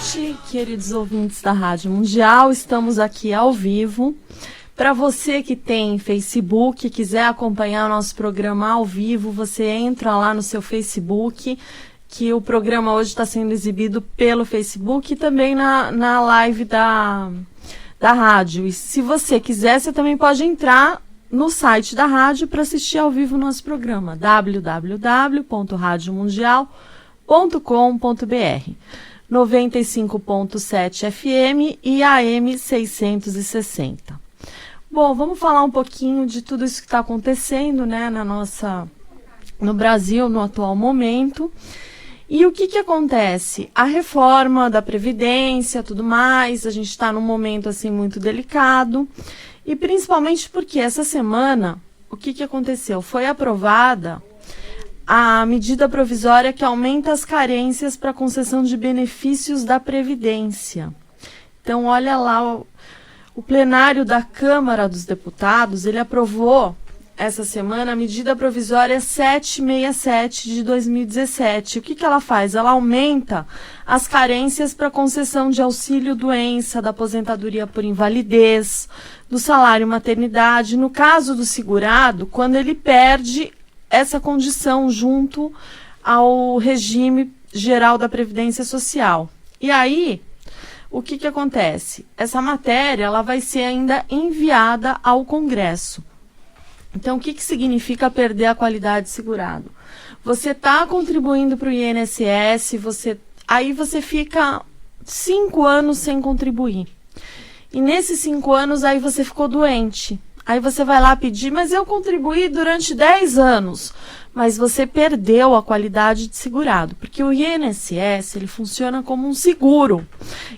noite, queridos ouvintes da Rádio Mundial. Estamos aqui ao vivo. Para você que tem Facebook, quiser acompanhar o nosso programa ao vivo, você entra lá no seu Facebook, que o programa hoje está sendo exibido pelo Facebook e também na live da rádio. E se você quiser, você também pode entrar no site da rádio para assistir ao vivo o nosso programa, www.radiomundial.com.br, 95.7 FM e AM 660. Bom, vamos falar um pouquinho de tudo isso que está acontecendo, né, no Brasil, no atual momento. E o que acontece? A reforma da Previdência, tudo mais, a gente está num momento assim muito delicado. E principalmente porque essa semana, o que aconteceu? Foi aprovada a medida provisória que aumenta as carências para concessão de benefícios da Previdência. Então, olha lá, o plenário da Câmara dos Deputados, ele aprovou essa semana a medida provisória 767 de 2017. O que ela faz? Ela aumenta as carências para concessão de auxílio-doença, da aposentadoria por invalidez, do salário maternidade, no caso do segurado, quando ele perde essa condição junto ao regime geral da Previdência Social. E aí, o que acontece? Essa matéria ela vai ser ainda enviada ao Congresso. Então, o que significa perder a qualidade de segurado? Você está contribuindo para o INSS, aí você fica 5 anos sem contribuir. E nesses 5 anos, aí você ficou doente. Aí você vai lá pedir, mas eu contribuí durante 10 anos. Mas você perdeu a qualidade de segurado. Porque o INSS, ele funciona como um seguro.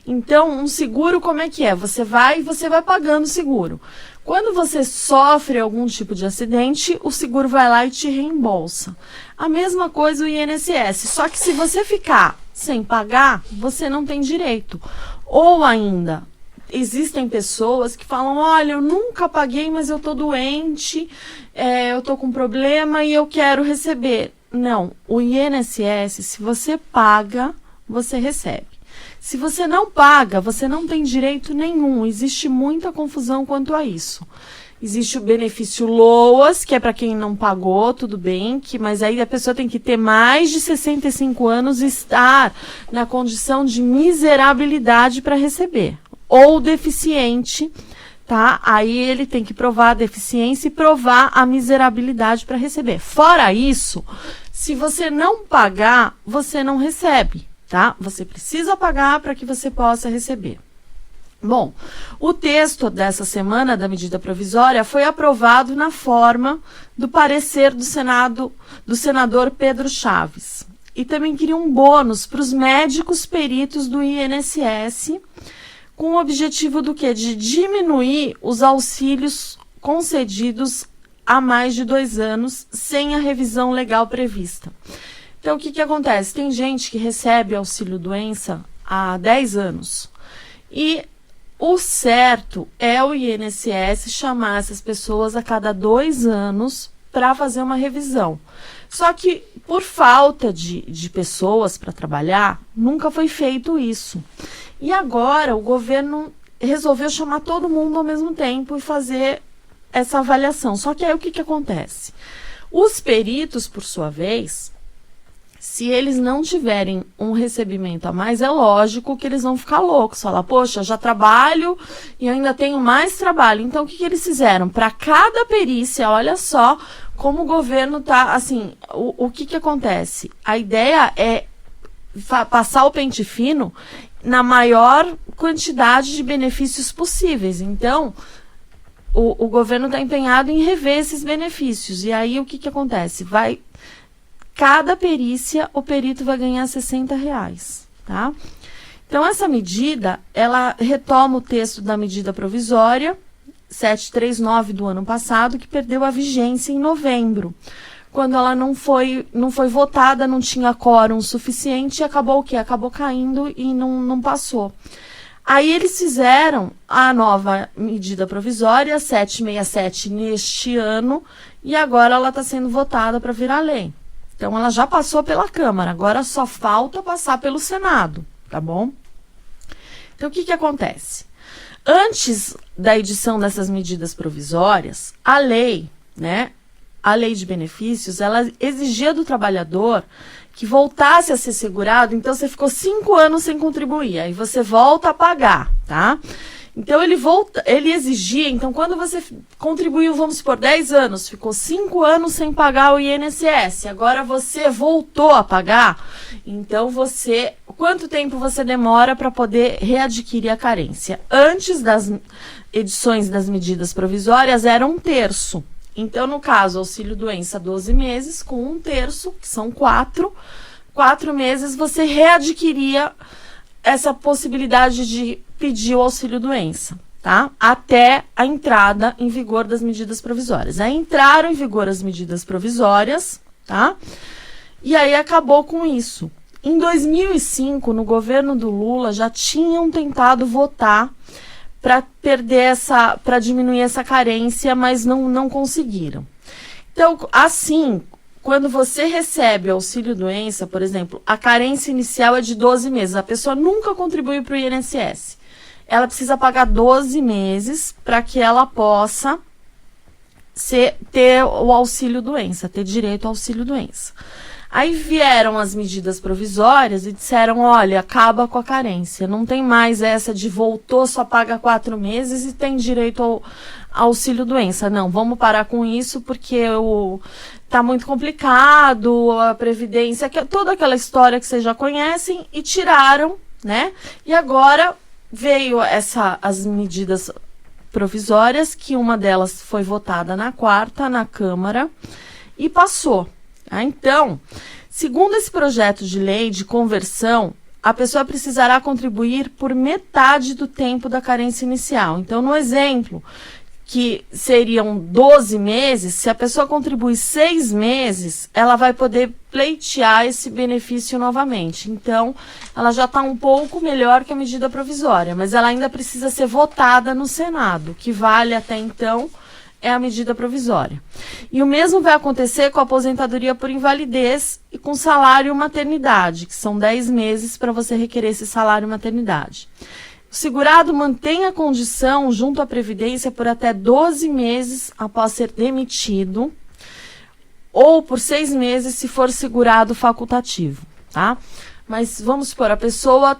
Então, um seguro como é que é? Você vai pagando o seguro. Quando você sofre algum tipo de acidente, o seguro vai lá e te reembolsa. A mesma coisa o INSS, só que se você ficar sem pagar, você não tem direito. Ou ainda, existem pessoas que falam, olha, eu nunca paguei, mas eu estou doente, eu estou com problema e eu quero receber. Não, o INSS, se você paga, você recebe. Se você não paga, você não tem direito nenhum. Existe muita confusão quanto a isso. Existe o benefício LOAS, que é para quem não pagou, tudo bem, mas aí a pessoa tem que ter mais de 65 anos e estar na condição de miserabilidade para receber. Ou deficiente, tá? Aí ele tem que provar a deficiência e provar a miserabilidade para receber. Fora isso, se você não pagar, você não recebe. Tá? Você precisa pagar para que você possa receber. Bom, o texto dessa semana da medida provisória foi aprovado na forma do parecer do senador Pedro Chaves. E também queria um bônus para os médicos peritos do INSS, com o objetivo do quê? De diminuir os auxílios concedidos há mais de 2 anos sem a revisão legal prevista. Então, o que acontece? Tem gente que recebe auxílio-doença há 10 anos. E o certo é o INSS chamar essas pessoas a cada 2 anos para fazer uma revisão. Só que, por falta de pessoas para trabalhar, nunca foi feito isso. E agora o governo resolveu chamar todo mundo ao mesmo tempo e fazer essa avaliação. Só que aí o que acontece? Os peritos, por sua vez, se eles não tiverem um recebimento a mais, é lógico que eles vão ficar loucos. Falar, poxa, já trabalho e ainda tenho mais trabalho. Então, o que eles fizeram? Para cada perícia, olha só como o governo está, assim, o que acontece? A ideia é passar o pente fino na maior quantidade de benefícios possíveis. Então, o governo está empenhado em rever esses benefícios. E aí, o que acontece? Cada perícia, o perito vai ganhar R$60, tá? Então, essa medida, ela retoma o texto da medida provisória 739 do ano passado, que perdeu a vigência em novembro, quando ela não foi votada, não tinha quórum suficiente, e acabou o quê? Acabou caindo e não passou. Aí eles fizeram a nova medida provisória 767 neste ano, e agora ela está sendo votada para virar lei. Então, ela já passou pela Câmara, agora só falta passar pelo Senado, tá bom? Então, o que acontece? Antes da edição dessas medidas provisórias, a lei, né, a lei de benefícios, ela exigia do trabalhador que voltasse a ser segurado. Então, você ficou 5 anos sem contribuir, aí você volta a pagar, tá? Então, ele exigia, então, quando você contribuiu, vamos supor, 10 anos, ficou 5 anos sem pagar o INSS, agora você voltou a pagar, então quanto tempo você demora para poder readquirir a carência? Antes das edições das medidas provisórias, era 1/3. Então, no caso, auxílio-doença, 12 meses, com 1/3, que são 4 meses, você readquiria essa possibilidade de pedir o auxílio-doença, tá? Até a entrada em vigor das medidas provisórias. Aí entraram em vigor as medidas provisórias, tá? E aí acabou com isso. Em 2005, no governo do Lula, já tinham tentado votar para diminuir essa carência, mas não conseguiram. Então, assim, quando você recebe auxílio-doença, por exemplo, a carência inicial é de 12 meses. A pessoa nunca contribuiu para o INSS. Ela precisa pagar 12 meses para que ela possa ter o auxílio-doença, ter direito ao auxílio-doença. Aí vieram as medidas provisórias e disseram, olha, acaba com a carência. Não tem mais essa de voltou, só paga 4 meses e tem direito ao auxílio-doença. Não, vamos parar com isso porque tá muito complicado, a Previdência, toda aquela história que vocês já conhecem, e tiraram, né? E agora veio as medidas provisórias, que uma delas foi votada na 4ª, na Câmara, e passou. Então, segundo esse projeto de lei de conversão, a pessoa precisará contribuir por metade do tempo da carência inicial. Então, no exemplo, que seriam 12 meses, se a pessoa contribuir 6 meses, ela vai poder pleitear esse benefício novamente. Então, ela já está um pouco melhor que a medida provisória, mas ela ainda precisa ser votada no Senado, o que vale até então é a medida provisória. E o mesmo vai acontecer com a aposentadoria por invalidez e com salário maternidade, que são 10 meses para você requerer esse salário maternidade. O segurado mantém a condição junto à Previdência por até 12 meses após ser demitido, ou por 6 meses se for segurado facultativo, tá? Mas vamos supor, a pessoa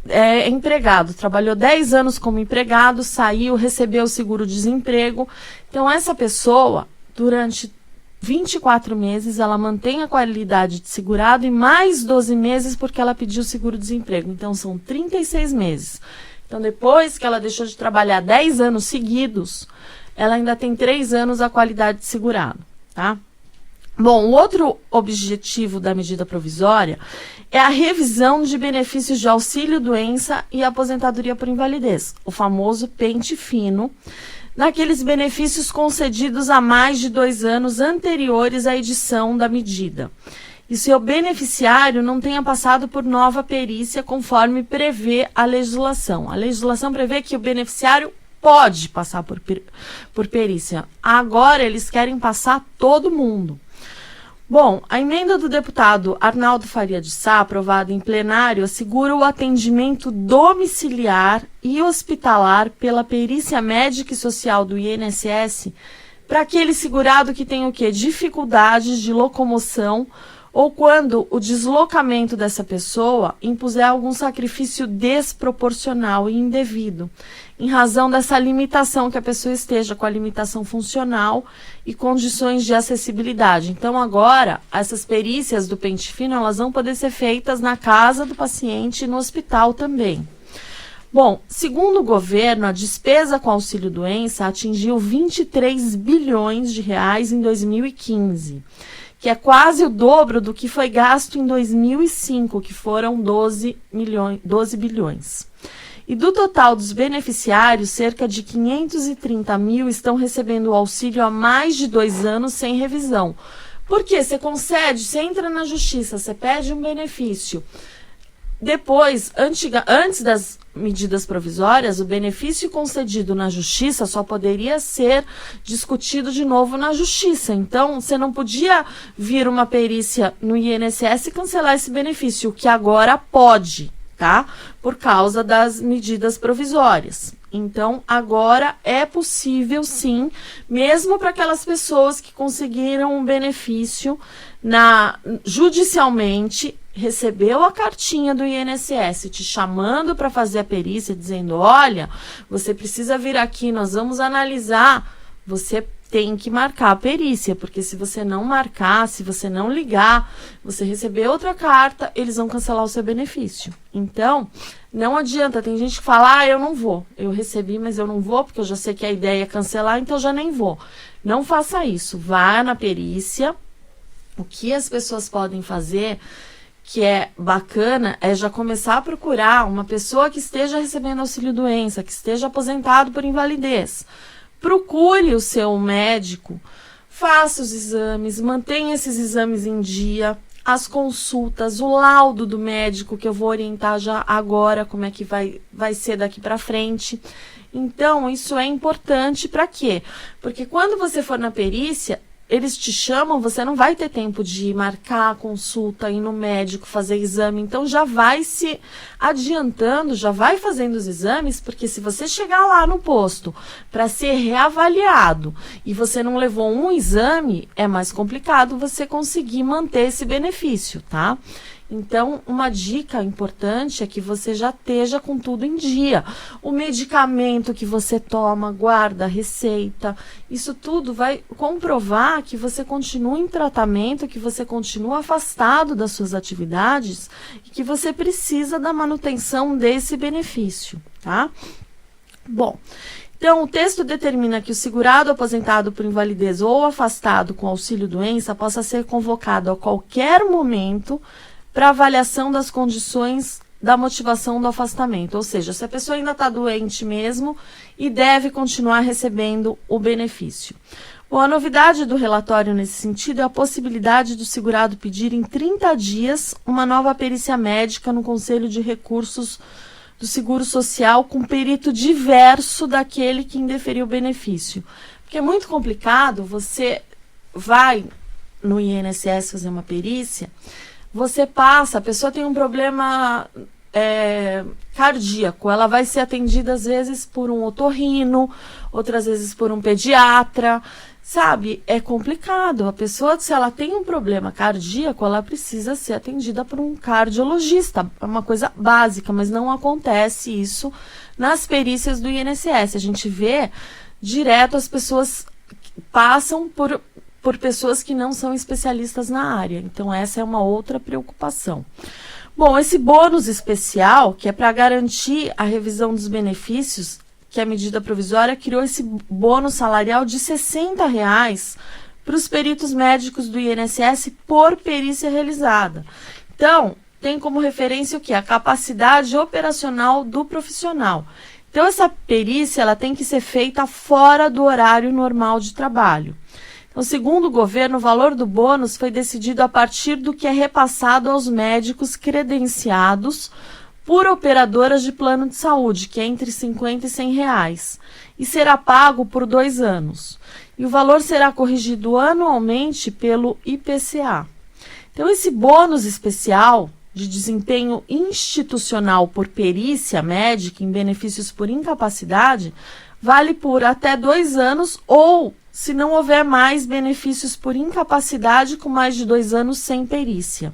é empregado, trabalhou 10 anos como empregado, saiu, recebeu o seguro-desemprego. Então, essa pessoa, durante 24 meses, ela mantém a qualidade de segurado e mais 12 meses porque ela pediu seguro-desemprego. Então, são 36 meses. Então, depois que ela deixou de trabalhar 10 anos seguidos, ela ainda tem 3 anos a qualidade de segurado, tá? Bom, o outro objetivo da medida provisória é a revisão de benefícios de auxílio-doença e aposentadoria por invalidez, o famoso pente fino, naqueles benefícios concedidos há mais de 2 anos anteriores à edição da medida. E se o beneficiário não tenha passado por nova perícia, conforme prevê a legislação. A legislação prevê que o beneficiário pode passar por perícia. Agora, eles querem passar todo mundo. Bom, a emenda do deputado Arnaldo Faria de Sá, aprovada em plenário, assegura o atendimento domiciliar e hospitalar pela perícia médica e social do INSS para aquele segurado que tem o quê? Dificuldades de locomoção ou quando o deslocamento dessa pessoa impuser algum sacrifício desproporcional e indevido, em razão dessa limitação, que a pessoa esteja com a limitação funcional e condições de acessibilidade. Então, agora, essas perícias do pente fino, elas vão poder ser feitas na casa do paciente e no hospital também. Bom, segundo o governo, a despesa com auxílio-doença atingiu 23 bilhões de reais em 2015, que é quase o dobro do que foi gasto em 2005, que foram 12 bilhões. E do total dos beneficiários, cerca de 530 mil estão recebendo o auxílio há mais de 2 anos sem revisão. Por quê? Você concede, você entra na justiça, você pede um benefício. Depois, antes das medidas provisórias, o benefício concedido na justiça só poderia ser discutido de novo na justiça. Então, você não podia vir uma perícia no INSS e cancelar esse benefício, o que agora pode. tá? Por causa das medidas provisórias. Então, agora é possível, sim, mesmo para aquelas pessoas que conseguiram um benefício judicialmente, recebeu a cartinha do INSS te chamando para fazer a perícia, dizendo, olha, você precisa vir aqui, nós vamos analisar, você tem que marcar a perícia, porque se você não marcar, se você não ligar, você receber outra carta, eles vão cancelar o seu benefício. Então, não adianta, tem gente que fala, eu não vou, eu recebi, mas eu não vou, porque eu já sei que a ideia é cancelar, então eu já nem vou. Não faça isso, vá na perícia. O que as pessoas podem fazer, que é bacana, é já começar a procurar uma pessoa que esteja recebendo auxílio-doença, que esteja aposentado por invalidez. Procure o seu médico, faça os exames, mantenha esses exames em dia, as consultas, o laudo do médico, que eu vou orientar já agora como é que vai ser daqui para frente. Então, isso é importante para quê? Porque quando você for na perícia, eles te chamam, você não vai ter tempo de marcar a consulta, ir no médico, fazer exame. Então, já vai se adiantando, já vai fazendo os exames, porque se você chegar lá no posto para ser reavaliado e você não levou um exame, é mais complicado você conseguir manter esse benefício, tá? Então, uma dica importante é que você já esteja com tudo em dia. O medicamento que você toma, guarda, receita, isso tudo vai comprovar que você continua em tratamento, que você continua afastado das suas atividades e que você precisa da manutenção desse benefício, tá? Bom, então o texto determina que o segurado aposentado por invalidez ou afastado com auxílio-doença possa ser convocado a qualquer momento para avaliação das condições da motivação do afastamento. Ou seja, se a pessoa ainda está doente mesmo e deve continuar recebendo o benefício. Bom, a novidade do relatório nesse sentido é a possibilidade do segurado pedir em 30 dias uma nova perícia médica no Conselho de Recursos do Seguro Social com perito diverso daquele que indeferiu o benefício. Porque é muito complicado, você vai no INSS fazer uma perícia, você passa, a pessoa tem um problema cardíaco, ela vai ser atendida às vezes por um otorrino, outras vezes por um pediatra, sabe? É complicado. A pessoa, se ela tem um problema cardíaco, ela precisa ser atendida por um cardiologista. É uma coisa básica, mas não acontece isso nas perícias do INSS. A gente vê direto as pessoas passam por pessoas que não são especialistas na área. Então, essa é uma outra preocupação. Bom, esse bônus especial, que é para garantir a revisão dos benefícios, que a medida provisória criou esse bônus salarial de R$ 60 para os peritos médicos do INSS por perícia realizada. Então, tem como referência o quê? A capacidade operacional do profissional. Então, essa perícia ela tem que ser feita fora do horário normal de trabalho. Então, segundo o governo, o valor do bônus foi decidido a partir do que é repassado aos médicos credenciados por operadoras de plano de saúde, que é entre R$ 50 e R$ 100, e será pago por 2 anos. E o valor será corrigido anualmente pelo IPCA. Então, esse bônus especial de desempenho institucional por perícia médica em benefícios por incapacidade vale por até 2 anos ou se não houver mais benefícios por incapacidade com mais de 2 anos sem perícia.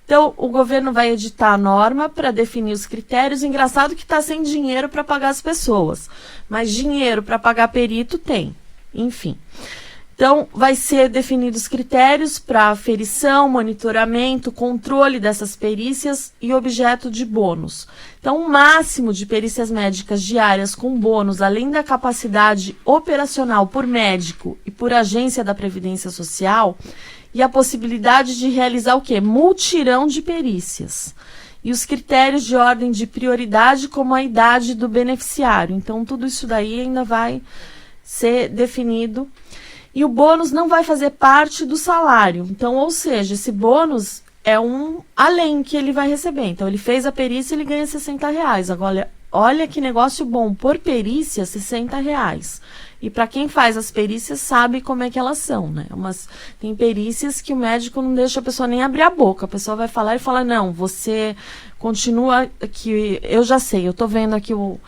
Então, o governo vai editar a norma para definir os critérios. Engraçado que está sem dinheiro para pagar as pessoas, mas dinheiro para pagar perito tem. Enfim. Então, vai ser definidos critérios para aferição, monitoramento, controle dessas perícias e objeto de bônus. Então, o máximo de perícias médicas diárias com bônus, além da capacidade operacional por médico e por agência da Previdência Social, e a possibilidade de realizar o quê? Multirão de perícias. E os critérios de ordem de prioridade, como a idade do beneficiário. Então, tudo isso daí ainda vai ser definido. E o bônus não vai fazer parte do salário. Então, ou seja, esse bônus é um além que ele vai receber. Então, ele fez a perícia e ele ganha R$ 60. Agora, olha que negócio bom, por perícia, R$ 60. E para quem faz as perícias sabe como é que elas são, né? Tem perícias que o médico não deixa a pessoa nem abrir a boca. A pessoa vai falar e fala, não, você continua que eu já sei, eu tô vendo aqui o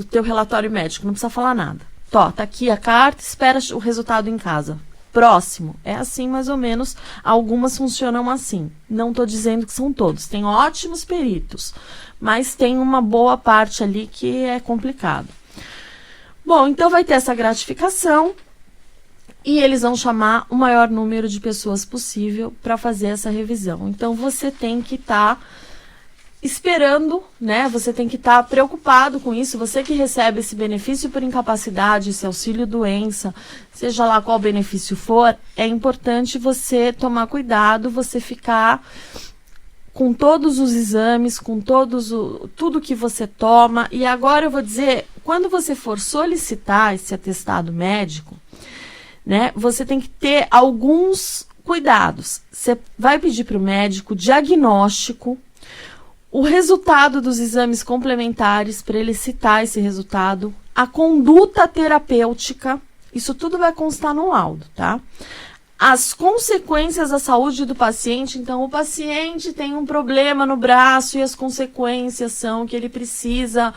teu relatório médico, não precisa falar nada. Tá aqui a carta, espera o resultado em casa. Próximo. É assim mais ou menos, algumas funcionam assim. Não estou dizendo que são todos. Tem ótimos peritos, mas tem uma boa parte ali que é complicado. Bom, então vai ter essa gratificação e eles vão chamar o maior número de pessoas possível para fazer essa revisão. Então você tem que estar esperando, né? Você tem que estar preocupado com isso. Você que recebe esse benefício por incapacidade, esse auxílio-doença, seja lá qual benefício for, é importante você tomar cuidado, você ficar com todos os exames, com tudo que você toma. E agora eu vou dizer, quando você for solicitar esse atestado médico, né? Você tem que ter alguns cuidados. Você vai pedir para o médico diagnóstico, o resultado dos exames complementares, para ele citar esse resultado, a conduta terapêutica, isso tudo vai constar no laudo, tá? As consequências da saúde do paciente, então o paciente tem um problema no braço e as consequências são que ele precisa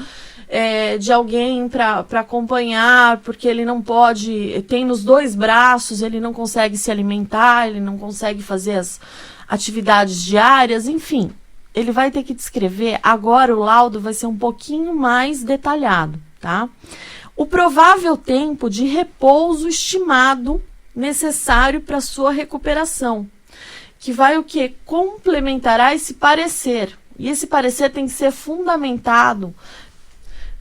de alguém para acompanhar, porque ele não pode, tem nos 2 braços, ele não consegue se alimentar, ele não consegue fazer as atividades diárias, enfim. Ele vai ter que descrever, agora o laudo vai ser um pouquinho mais detalhado, tá? O provável tempo de repouso estimado necessário para sua recuperação, que vai o quê? Complementará esse parecer. E esse parecer tem que ser fundamentado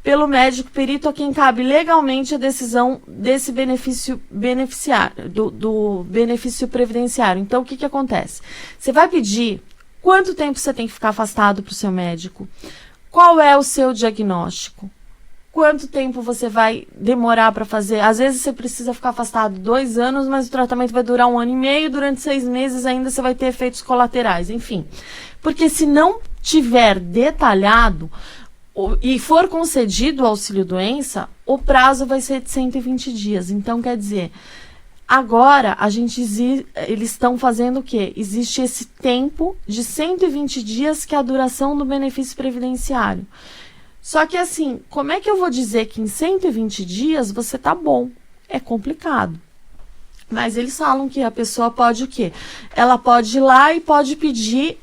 pelo médico perito a quem cabe legalmente a decisão desse benefício beneficiário, do benefício previdenciário. Então, o que acontece? Você vai pedir quanto tempo você tem que ficar afastado para o seu médico? Qual é o seu diagnóstico? Quanto tempo você vai demorar para fazer? Às vezes você precisa ficar afastado 2 anos, mas o tratamento vai durar 1 ano e meio, durante 6 meses ainda você vai ter efeitos colaterais, enfim. Porque se não tiver detalhado e for concedido o auxílio-doença, o prazo vai ser de 120 dias. Então, quer dizer, agora, eles estão fazendo o quê? Existe esse tempo de 120 dias que é a duração do benefício previdenciário. Só que assim, como é que eu vou dizer que em 120 dias você tá bom? É complicado. Mas eles falam que a pessoa pode o quê? Ela pode ir lá e pode pedir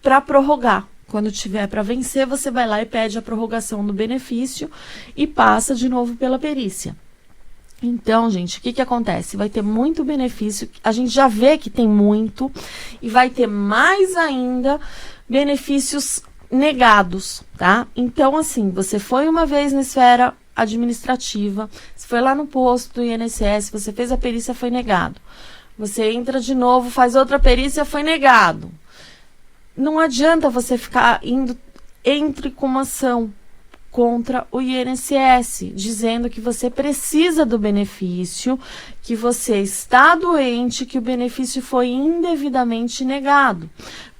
para prorrogar. Quando tiver para vencer, você vai lá e pede a prorrogação do benefício e passa de novo pela perícia. Então, gente, o que acontece? Vai ter muito benefício, a gente já vê que tem muito, e vai ter mais ainda benefícios negados, tá? Então, assim, você foi uma vez na esfera administrativa, você foi lá no posto do INSS, você fez a perícia, foi negado. Você entra de novo, faz outra perícia, foi negado. Não adianta você ficar entre com uma ação contra o INSS, dizendo que você precisa do benefício, que você está doente, que o benefício foi indevidamente negado.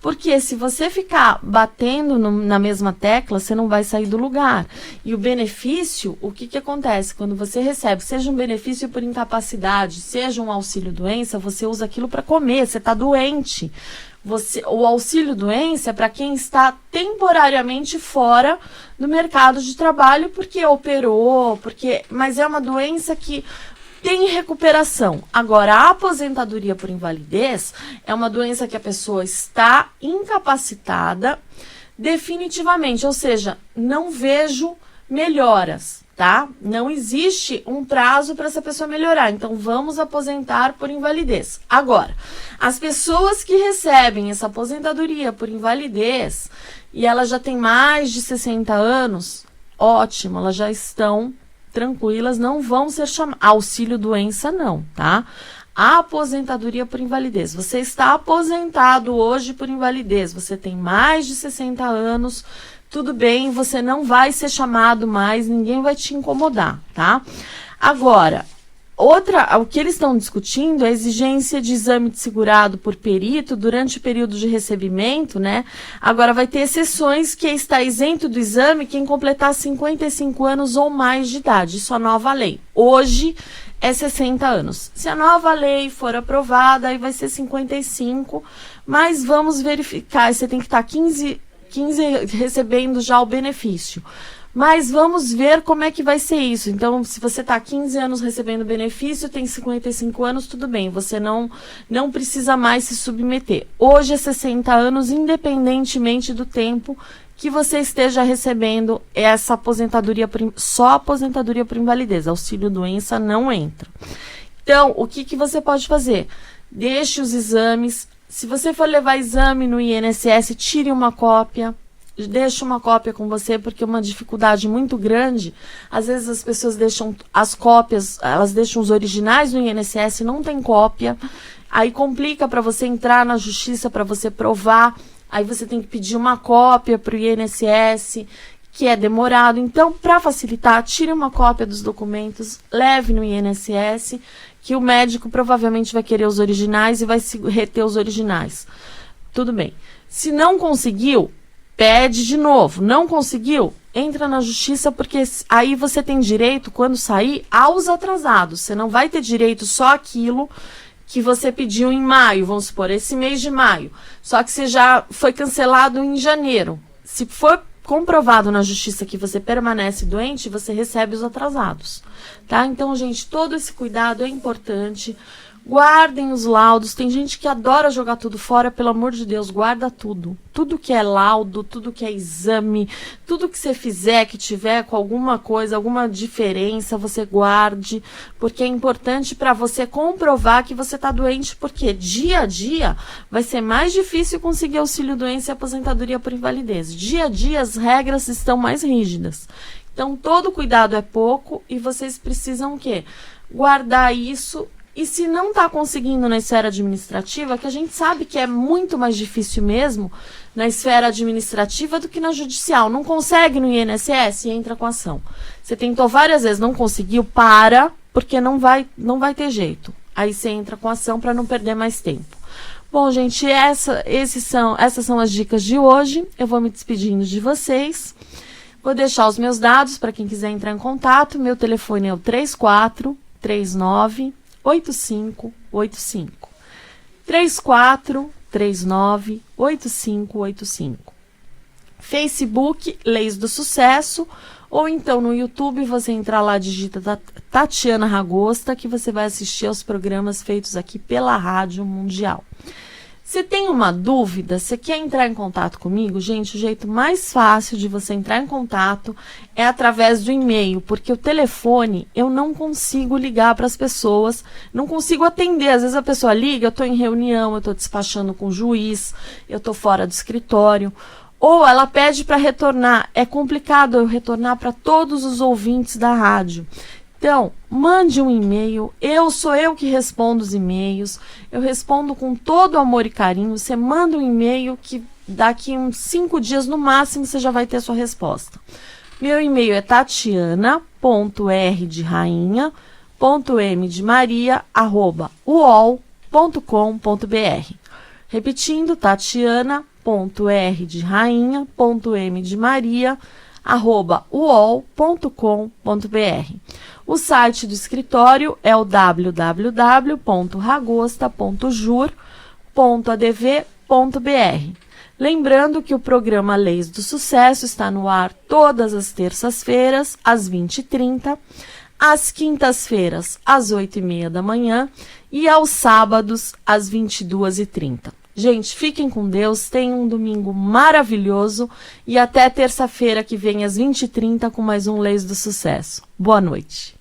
Porque se você ficar batendo na mesma tecla, você não vai sair do lugar. E o benefício, o que acontece? Quando você recebe, seja um benefício por incapacidade, seja um auxílio-doença, você usa aquilo para comer, você está doente. O auxílio-doença é para quem está temporariamente fora do mercado de trabalho porque operou, mas é uma doença que tem recuperação. Agora, a aposentadoria por invalidez é uma doença que a pessoa está incapacitada definitivamente, ou seja, não vejo melhoras, tá? Não existe um prazo para essa pessoa melhorar, então vamos aposentar por invalidez. Agora, as pessoas que recebem essa aposentadoria por invalidez e elas já têm mais de 60 anos, ótimo, elas já estão tranquilas, não vão ser chamadas. Auxílio-doença não, tá? A aposentadoria por invalidez. Você está aposentado hoje por invalidez, você tem mais de 60 anos, tudo bem, você não vai ser chamado mais, ninguém vai te incomodar, tá? Agora, o que eles estão discutindo é a exigência de exame de segurado por perito durante o período de recebimento, né? Agora vai ter exceções que está isento do exame quem completar 55 anos ou mais de idade. Isso é a nova lei. Hoje é 60 anos. Se a nova lei for aprovada, aí vai ser 55, mas vamos verificar, você tem que estar 15 recebendo já o benefício. Mas vamos ver como é que vai ser isso. Então, se você está 15 anos recebendo benefício, tem 55 anos, tudo bem. Você não precisa mais se submeter. Hoje é 60 anos, independentemente do tempo que você esteja recebendo essa aposentadoria, só aposentadoria por invalidez. Auxílio-doença não entra. Então, o que você pode fazer? Deixe os exames. Se você for levar exame no INSS, tire uma cópia. Deixa uma cópia com você, porque é uma dificuldade muito grande. Às vezes as pessoas deixam as cópias, elas deixam os originais no INSS, não tem cópia. Aí complica para você entrar na justiça, para você provar. Aí você tem que pedir uma cópia para o INSS, que é demorado. Então, para facilitar, tire uma cópia dos documentos, leve no INSS, que o médico provavelmente vai querer os originais e vai reter os originais. Tudo bem. Se não conseguiu, pede de novo. Não conseguiu? Entra na justiça, porque aí você tem direito, quando sair, aos atrasados. Você não vai ter direito só aquilo que você pediu em maio, vamos supor, esse mês de maio. Só que você já foi cancelado em janeiro. Se for comprovado na justiça que você permanece doente, você recebe os atrasados. Tá? Então, gente, todo esse cuidado é importante. Guardem os laudos. Tem gente que adora jogar tudo fora, pelo amor de Deus, guarda tudo. Tudo que é laudo, tudo que é exame, tudo que você fizer, que tiver com alguma coisa, alguma diferença, você guarde, porque é importante para você comprovar que você está doente, porque dia a dia vai ser mais difícil conseguir auxílio-doença e aposentadoria por invalidez. Dia a dia as regras estão mais rígidas. Então, todo cuidado é pouco e vocês precisam o quê? Guardar isso. E se não está conseguindo na esfera administrativa, que a gente sabe que é muito mais difícil mesmo na esfera administrativa do que na judicial. Não consegue no INSS, entra com ação. Você tentou várias vezes, não conseguiu, porque não vai ter jeito. Aí você entra com ação para não perder mais tempo. Bom, gente, essas são as dicas de hoje. Eu vou me despedindo de vocês. Vou deixar os meus dados para quem quiser entrar em contato. Meu telefone é o 3439 8585 3439 8585. Facebook Leis do Sucesso, ou então no YouTube você entra lá, digita Tatiana Ragosta, que você vai assistir aos programas feitos aqui pela Rádio Mundial. Se tem uma dúvida, você quer entrar em contato comigo, gente, o jeito mais fácil de você entrar em contato é através do e-mail, porque o telefone eu não consigo ligar para as pessoas, não consigo atender. Às vezes a pessoa liga, eu estou em reunião, eu estou despachando com o juiz, eu estou fora do escritório, ou ela pede para retornar. É complicado eu retornar para todos os ouvintes da rádio. Então, mande um e-mail, sou eu que respondo os e-mails, eu respondo com todo amor e carinho. Você manda um e-mail que daqui uns 5 dias no máximo você já vai ter a sua resposta. Meu e-mail é tatiana.r@uol.com.br. Repetindo, tatiana.r@uol.com.br. O site do escritório é o www.ragosta.jur.adv.br. Lembrando que o programa Leis do Sucesso está no ar todas as terças-feiras, às 20h30, às quintas-feiras, às 8h30 da manhã e aos sábados, às 22h30. Gente, fiquem com Deus, tenham um domingo maravilhoso e até terça-feira que vem às 20h30 com mais um Leis do Sucesso. Boa noite.